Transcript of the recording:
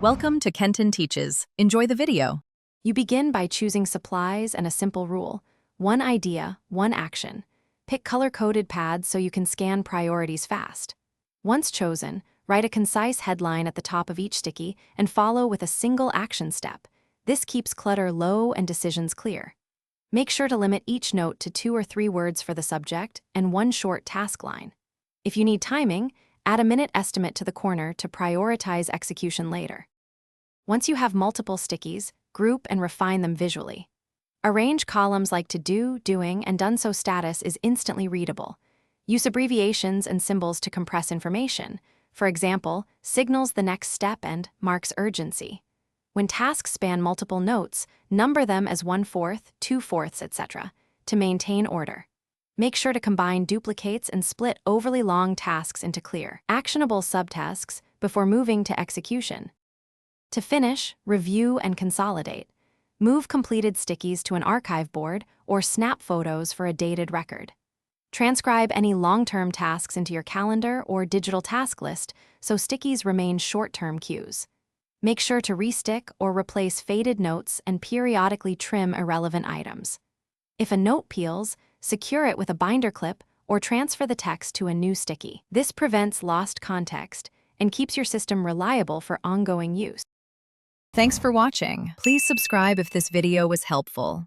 Welcome to Kenton Teaches. Enjoy the video. You begin by choosing supplies and a simple rule. One idea, one action. Pick color-coded pads so you can scan priorities fast. Once chosen, write a concise headline at the top of each sticky and follow with a single action step. This keeps clutter low and decisions clear. Make sure to limit each note to 2 or 3 words for the subject and one short task line. If you need timing, add a minute estimate to the corner to prioritize execution later. Once you have multiple stickies, group and refine them visually. Arrange columns like to do, doing, and done so status is instantly readable. Use abbreviations and symbols to compress information. For example, signals the next step and marks urgency. When tasks span multiple notes, number them as 1/4, 2/4, etc. to maintain order. Make sure to combine duplicates and split overly long tasks into clear, actionable subtasks before moving to execution. To finish, review and consolidate. Move completed stickies to an archive board or snap photos for a dated record. Transcribe any long-term tasks into your calendar or digital task list so stickies remain short-term cues. Make sure to restick or replace faded notes and periodically trim irrelevant items. If a note peels, secure it with a binder clip or transfer the text to a new sticky. This prevents lost context and keeps your system reliable for ongoing use. Thanks for watching. Please subscribe if this video was helpful.